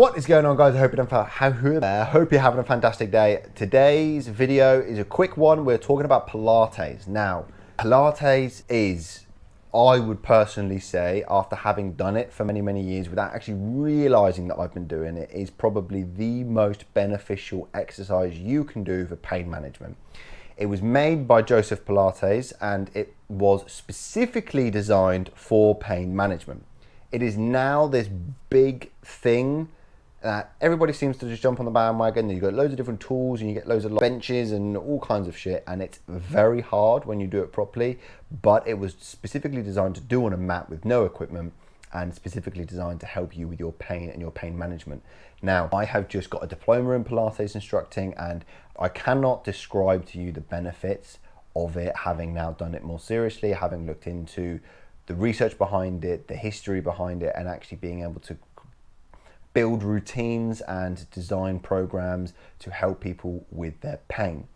What is going on, guys? I hope you're having a fantastic day. Today's video is a quick one. We're talking about Pilates. Now, Pilates is, I would personally say, after having done it for many, many years without actually realizing that I've been doing it, is probably the most beneficial exercise you can do for pain management. It was made by Joseph Pilates and it was specifically designed for pain management. It is now this big thing that everybody seems to just jump on the bandwagon. You've got loads of different tools and you get loads of benches and all kinds of shit, and it's very hard when you do it properly, but it was specifically designed to do on a mat with no equipment and specifically designed to help you with your pain and your pain management. Now, I have just got a diploma in Pilates instructing and I cannot describe to you the benefits of it, having now done it more seriously, having looked into the research behind it, the history behind it, and actually being able to build routines and design programs to help people with their pain.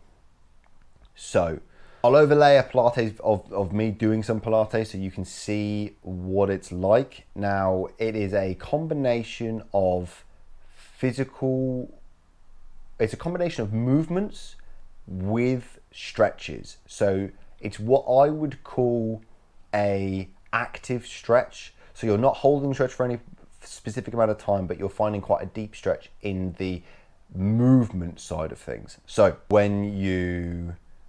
So I'll overlay a Pilates of me doing some Pilates so you can see what it's like. Now, it is a combination of it's a combination of movements with stretches. So it's what I would call a active stretch. So you're not holding the stretch for any specific amount of time, but you're finding quite a deep stretch in the movement side of things. So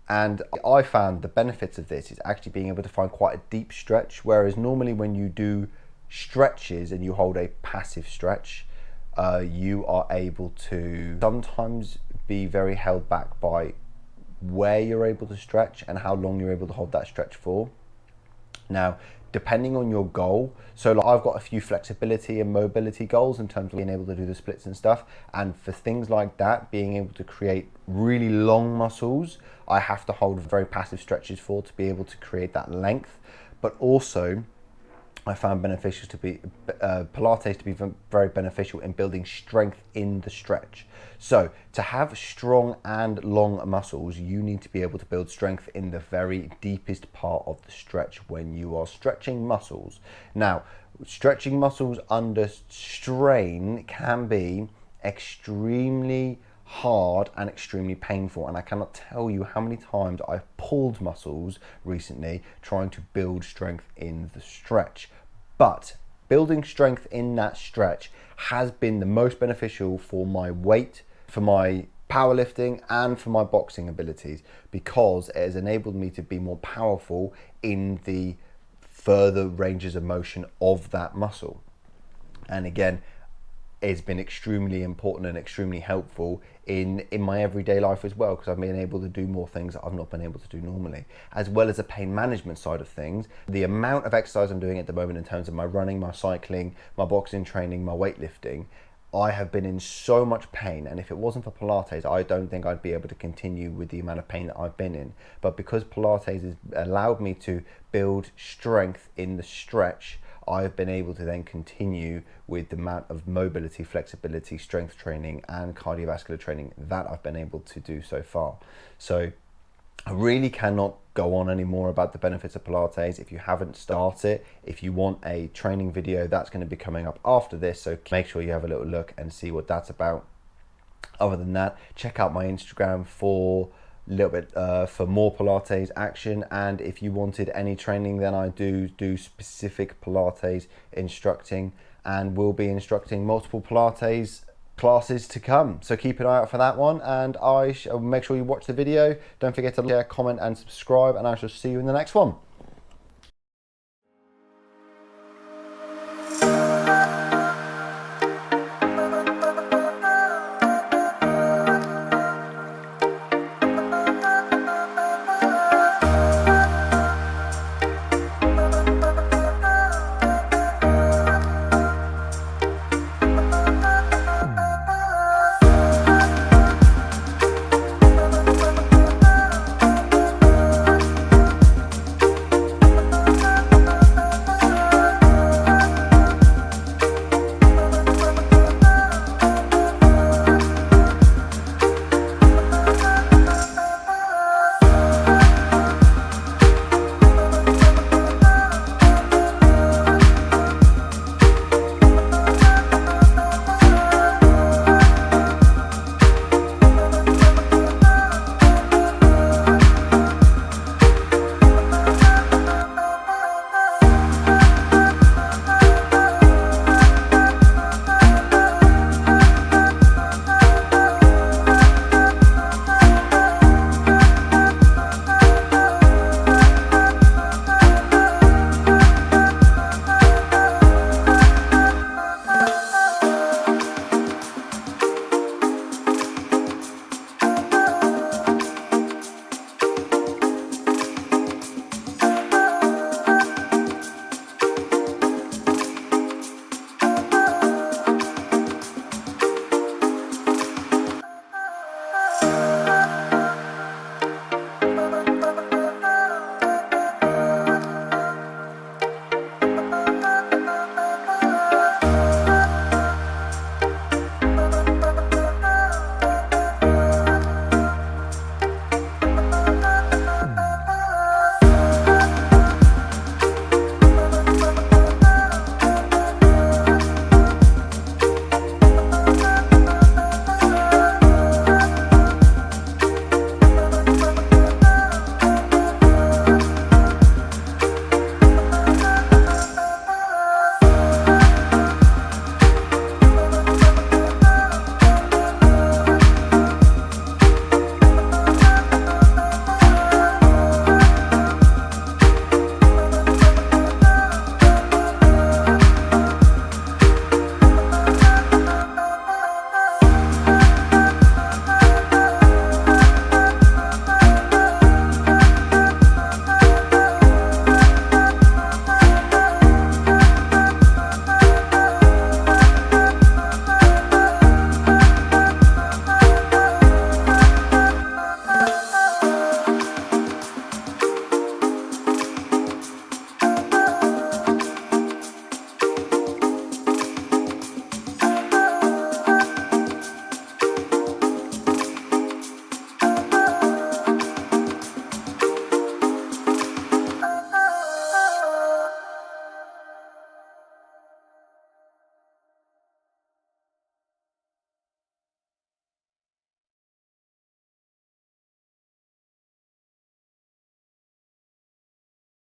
I found the benefits of this is actually being able to find quite a deep stretch, whereas normally when you do stretches and you hold a passive stretch, you are able to sometimes be very held back by where you're able to stretch and how long you're able to hold that stretch for. Now, depending on your goal, so like I've got a few flexibility and mobility goals in terms of being able to do the splits and stuff, and for things like that, being able to create really long muscles, I have to hold very passive stretches to be able to create that length. But also I found Pilates to be very beneficial in building strength in the stretch. So to have strong and long muscles, you need to be able to build strength in the very deepest part of the stretch when you are stretching muscles. Now, stretching muscles under strain can be extremely hard and extremely painful, and I cannot tell you how many times I've pulled muscles recently trying to build strength in the stretch. But building strength in that stretch has been the most beneficial for my weight, for my powerlifting, and for my boxing abilities, because it has enabled me to be more powerful in the further ranges of motion of that muscle. And again, it's been extremely important and extremely helpful in my everyday life as well, because I've been able to do more things that I've not been able to do normally, as well as the pain management side of things. The amount of exercise I'm doing at the moment in terms of my running, my cycling, my boxing training, my weightlifting, I have been in so much pain, and if it wasn't for Pilates, I don't think I'd be able to continue with the amount of pain that I've been in. But because Pilates has allowed me to build strength in the stretch, I've been able to then continue with the amount of mobility, flexibility, strength training, and cardiovascular training that I've been able to do so far. So I really cannot go on anymore about the benefits of Pilates. If you haven't started, if you want a training video, that's going to be coming up after this, so make sure you have a little look and see what that's about. Other than that, check out my Instagram for a little bit for more Pilates action, and if you wanted any training, then I do specific Pilates instructing, and we'll be instructing multiple Pilates classes to come, so keep an eye out for that one, and I shall make sure you watch the video. Don't forget to share, comment and subscribe, and I shall see you in the next one.